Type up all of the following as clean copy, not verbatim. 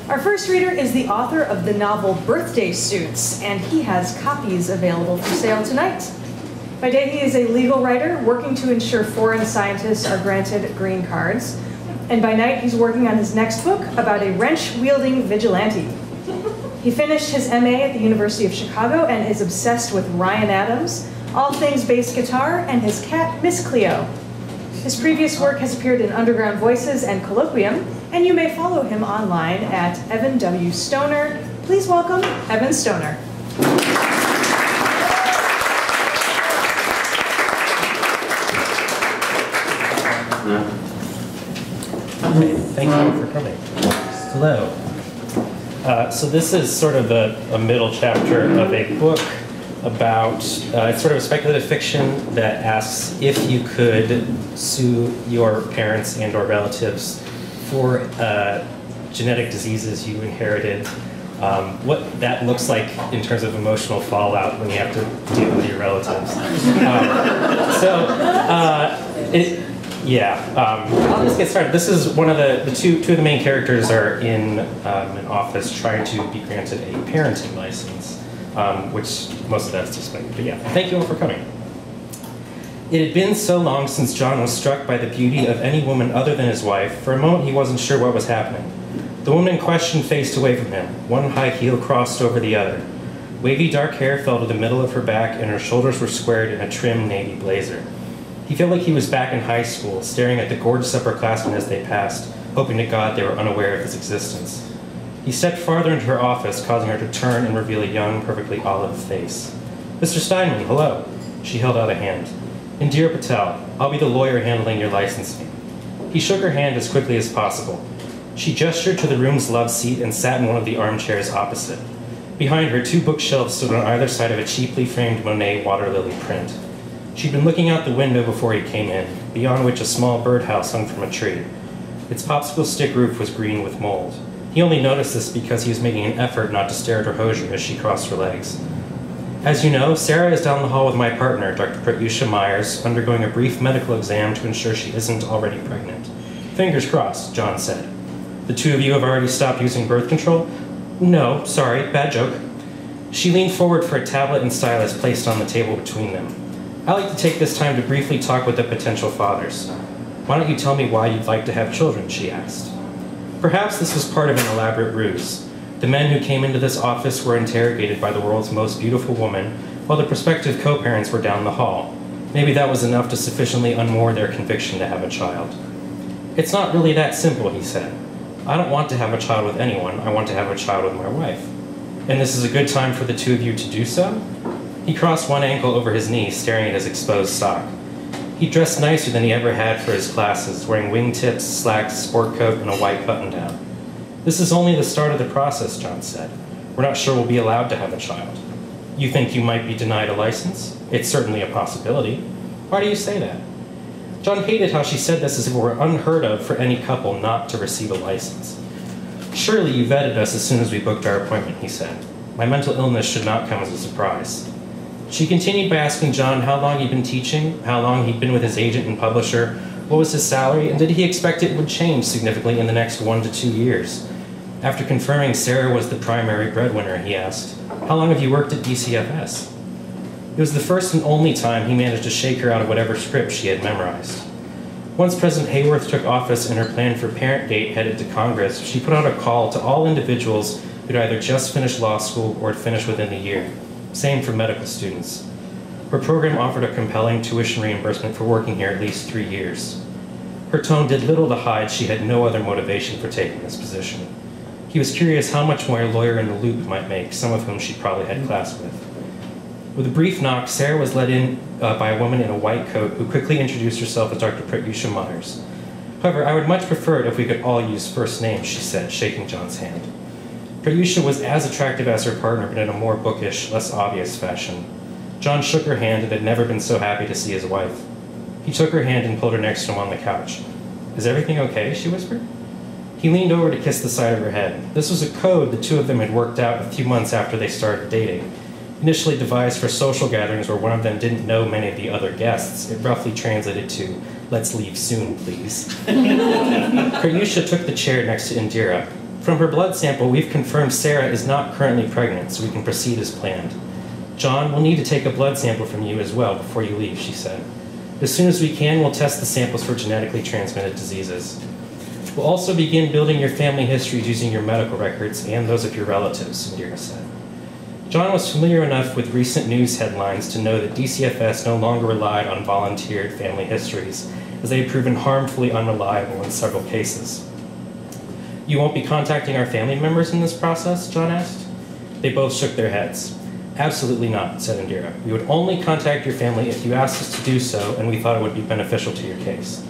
Our first reader is the author of the novel Birthday Suits, and he has copies available for sale tonight. By day, he is a legal writer working to ensure foreign scientists are granted green cards. And by night, he's working on his next book about a wrench-wielding vigilante. He finished his MA at the University of Chicago and is obsessed with Ryan Adams, all things bass guitar, and his cat, Miss Cleo. His previous work has appeared in Underground Voices and Colloquium, and you may follow him online at Evan W. Stoner. Please welcome Evan Stoner. Okay, thank you for coming. Hello. So this is sort of a middle chapter of a book about, it's sort of a speculative fiction that asks if you could sue your parents and or relatives for genetic diseases you inherited, what that looks like in terms of emotional fallout when you have to deal with your relatives. I'll just get started. This is one of the two of the main characters are in an office trying to be granted a parenting license, which most of that's displayed. But yeah, thank you all for coming. It had been so long since John was struck by the beauty of any woman other than his wife. For a moment, he wasn't sure what was happening. The woman in question faced away from him. One high heel crossed over the other. Wavy dark hair fell to the middle of her back, and her shoulders were squared in a trim navy blazer. He felt like he was back in high school, staring at the gorgeous upperclassmen as they passed, hoping to God they were unaware of his existence. He stepped farther into her office, causing her to turn and reveal a young, perfectly olive face. Mr. Steinman, hello. She held out a hand. Indira Patel, I'll be the lawyer handling your licensing. He shook her hand as quickly as possible. She gestured to the room's love seat and sat in one of the armchairs opposite. Behind her, 2 bookshelves stood on either side of a cheaply framed Monet water lily print. She'd been looking out the window before he came in, beyond which a small birdhouse hung from a tree. Its popsicle stick roof was green with mold. He only noticed this because he was making an effort not to stare at her hosier as she crossed her legs. As you know, Sarah is down the hall with my partner, Dr. Pratyusha Myers, undergoing a brief medical exam to ensure she isn't already pregnant. Fingers crossed, John said. The 2 of you have already stopped using birth control? No, sorry, bad joke. She leaned forward for a tablet and stylus placed on the table between them. I like to take this time to briefly talk with the potential fathers. Why don't you tell me why you'd like to have children, she asked. Perhaps this was part of an elaborate ruse. The men who came into this office were interrogated by the world's most beautiful woman, while the prospective co-parents were down the hall. Maybe that was enough to sufficiently unmoor their conviction to have a child. It's not really that simple, he said. I don't want to have a child with anyone, I want to have a child with my wife. And this is a good time for the 2 of you to do so? He crossed one ankle over his knee, staring at his exposed sock. He dressed nicer than he ever had for his classes, wearing wingtips, slacks, sport coat, and a white button-down. This is only the start of the process, John said. We're not sure we'll be allowed to have a child. You think you might be denied a license? It's certainly a possibility. Why do you say that? John hated how she said this as if it were unheard of for any couple not to receive a license. Surely you vetted us as soon as we booked our appointment, he said. My mental illness should not come as a surprise. She continued by asking John how long he'd been teaching, how long he'd been with his agent and publisher, what was his salary, and did he expect it would change significantly in the next 1 to 2 years. After confirming Sarah was the primary breadwinner, he asked, how long have you worked at DCFS? It was the first and only time he managed to shake her out of whatever script she had memorized. Once President Hayworth took office and her plan for Parent Gate headed to Congress, she put out a call to all individuals who'd either just finished law school or had finished within the year. Same for medical students. Her program offered a compelling tuition reimbursement for working here at least 3 years. Her tone did little to hide she had no other motivation for taking this position. He was curious how much more a lawyer in the loop might make, some of whom she probably had class with. With a brief knock, Sarah was let in by a woman in a white coat who quickly introduced herself as Dr. Pratyusha Myers. However, I would much prefer it if we could all use first names, she said, shaking John's hand. Pratyusha was as attractive as her partner, but in a more bookish, less obvious fashion. John shook her hand and had never been so happy to see his wife. He took her hand and pulled her next to him on the couch. Is everything okay? She whispered. He leaned over to kiss the side of her head. This was a code the 2 of them had worked out a few months after they started dating. Initially devised for social gatherings where one of them didn't know many of the other guests, it roughly translated to, let's leave soon, please. Pratyusha took the chair next to Indira. From her blood sample, we've confirmed Sarah is not currently pregnant, so we can proceed as planned. John, we'll need to take a blood sample from you as well before you leave, she said. As soon as we can, we'll test the samples for genetically transmitted diseases. We'll also begin building your family histories using your medical records and those of your relatives, Indira said. John was familiar enough with recent news headlines to know that DCFS no longer relied on volunteered family histories, as they had proven harmfully unreliable in several cases. You won't be contacting our family members in this process? John asked. They both shook their heads. Absolutely not, said Indira. We would only contact your family if you asked us to do so and we thought it would be beneficial to your case.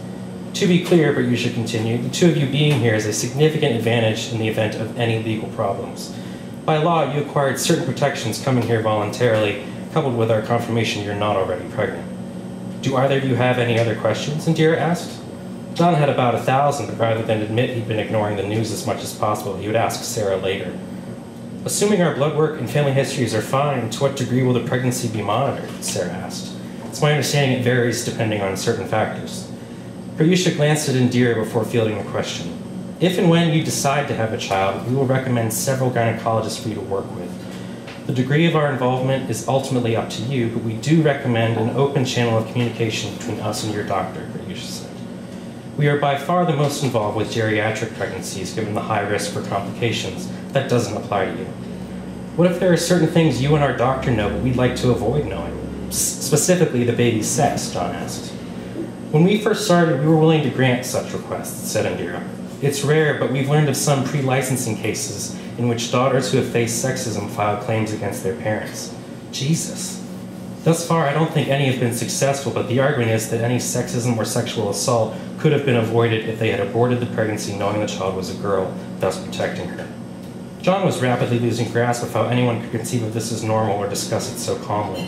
To be clear, but you should continue, the two of you being here is a significant advantage in the event of any legal problems. By law, you acquired certain protections coming here voluntarily, coupled with our confirmation you're not already pregnant. Do either of you have any other questions? Indira asked. John had about 1,000, but rather than admit he'd been ignoring the news as much as possible, he would ask Sarah later. Assuming our blood work and family histories are fine, to what degree will the pregnancy be monitored? Sarah asked. It's my understanding it varies depending on certain factors. Prayusha glanced at Indira before fielding the question. If and when you decide to have a child, we will recommend several gynecologists for you to work with. The degree of our involvement is ultimately up to you, but we do recommend an open channel of communication between us and your doctor, Prayusha said. We are by far the most involved with geriatric pregnancies, given the high risk for complications. That doesn't apply to you. What if there are certain things you and our doctor know but we'd like to avoid knowing? Specifically the baby's sex, John asked. When we first started, we were willing to grant such requests, said Indira. It's rare, but we've learned of some pre-licensing cases in which daughters who have faced sexism filed claims against their parents. Jesus. Thus far, I don't think any have been successful, but the argument is that any sexism or sexual assault could have been avoided if they had aborted the pregnancy knowing the child was a girl, thus protecting her. John was rapidly losing grasp of how anyone could conceive of this as normal or discuss it so calmly.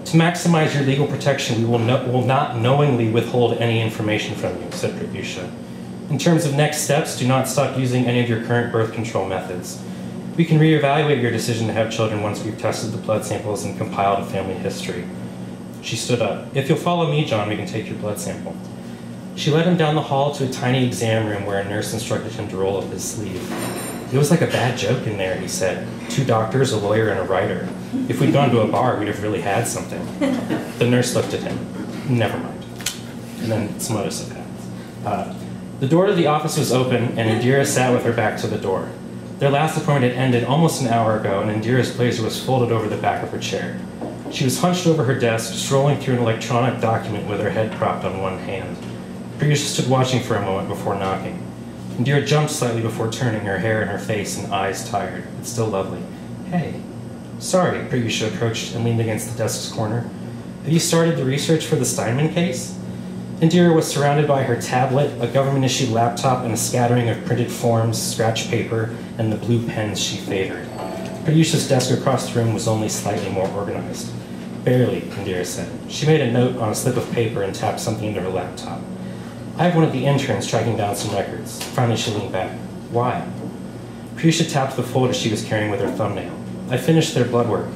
To maximize your legal protection, we will not knowingly withhold any information from you, said Prayusha. In terms of next steps, do not stop using any of your current birth control methods. We can reevaluate your decision to have children once we've tested the blood samples and compiled a family history. She stood up. If you'll follow me, John, we can take your blood sample. She led him down the hall to a tiny exam room where a nurse instructed him to roll up his sleeve. It was like a bad joke in there, he said. 2 doctors, a lawyer, and a writer. If we'd gone to a bar, we'd have really had something. The nurse looked at him. Never mind. And then some other stuff happened. The door to the office was open, and Indira sat with her back to the door. Their last appointment had ended almost an hour ago, and Indira's blazer was folded over the back of her chair. She was hunched over her desk, strolling through an electronic document with her head propped on one hand. Prayusha stood watching for a moment before knocking. Indira jumped slightly before turning, her hair in her face and eyes tired, but still lovely. Hey. Sorry, Prayusha approached and leaned against the desk's corner. Have you started the research for the Steinman case? Indira was surrounded by her tablet, a government-issued laptop, and a scattering of printed forms, scratch paper, and the blue pens she favored. Prayusha's desk across the room was only slightly more organized. Barely, Indira said. She made a note on a slip of paper and tapped something into her laptop. I have one of the interns tracking down some records. Finally, she leaned back. Why? Prayusha tapped the folder she was carrying with her thumbnail. I finished their blood work.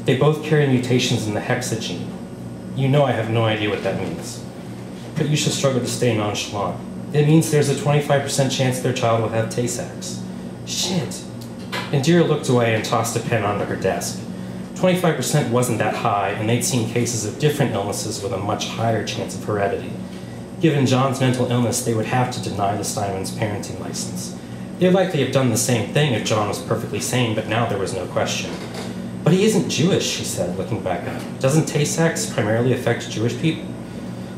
They both carry mutations in the hexa gene. You know I have no idea what that means. Prayusha struggled to stay nonchalant. It means there's a 25% chance their child will have Tay-Sachs. Shit. Indira looked away and tossed a pen onto her desk. 25% wasn't that high, and they'd seen cases of different illnesses with a much higher chance of heredity. Given John's mental illness, they would have to deny the Steinman's parenting license. They'd likely have done the same thing if John was perfectly sane, but now there was no question. But he isn't Jewish, she said, looking back up. Doesn't Tay-Sachs primarily affect Jewish people?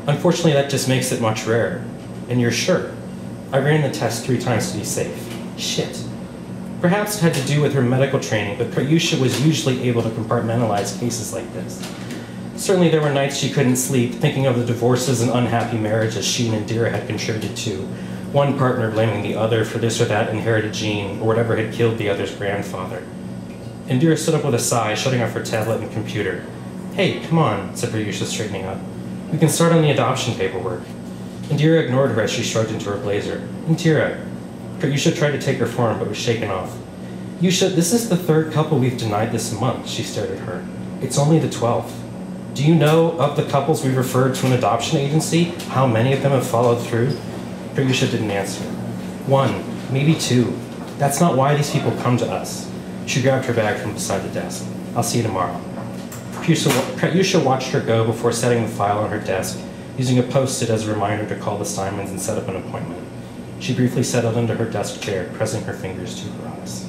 Unfortunately, that just makes it much rarer. And you're sure? I ran the test 3 times to be safe. Shit. Perhaps it had to do with her medical training, but Prayusha was usually able to compartmentalize cases like this. Certainly there were nights she couldn't sleep, thinking of the divorces and unhappy marriages she and Indira had contributed to, one partner blaming the other for this or that inherited gene, or whatever had killed the other's grandfather. Indira stood up with a sigh, shutting off her tablet and computer. Hey, come on, said Prayusha, straightening up. We can start on the adoption paperwork. Indira ignored her as she shrugged into her blazer. Indira. Prayusha tried to take her form, but was shaken off. This is the 3rd couple we've denied this month, she stared at her. It's only the 12th. Do you know, of the couples we've referred to an adoption agency, how many of them have followed through? Prayusha didn't answer. 1, maybe 2. That's not why these people come to us. She grabbed her bag from beside the desk. I'll see you tomorrow. Pratyusha watched her go before setting the file on her desk, using a post-it as a reminder to call the Simons and set up an appointment. She briefly settled into her desk chair, pressing her fingers to her eyes.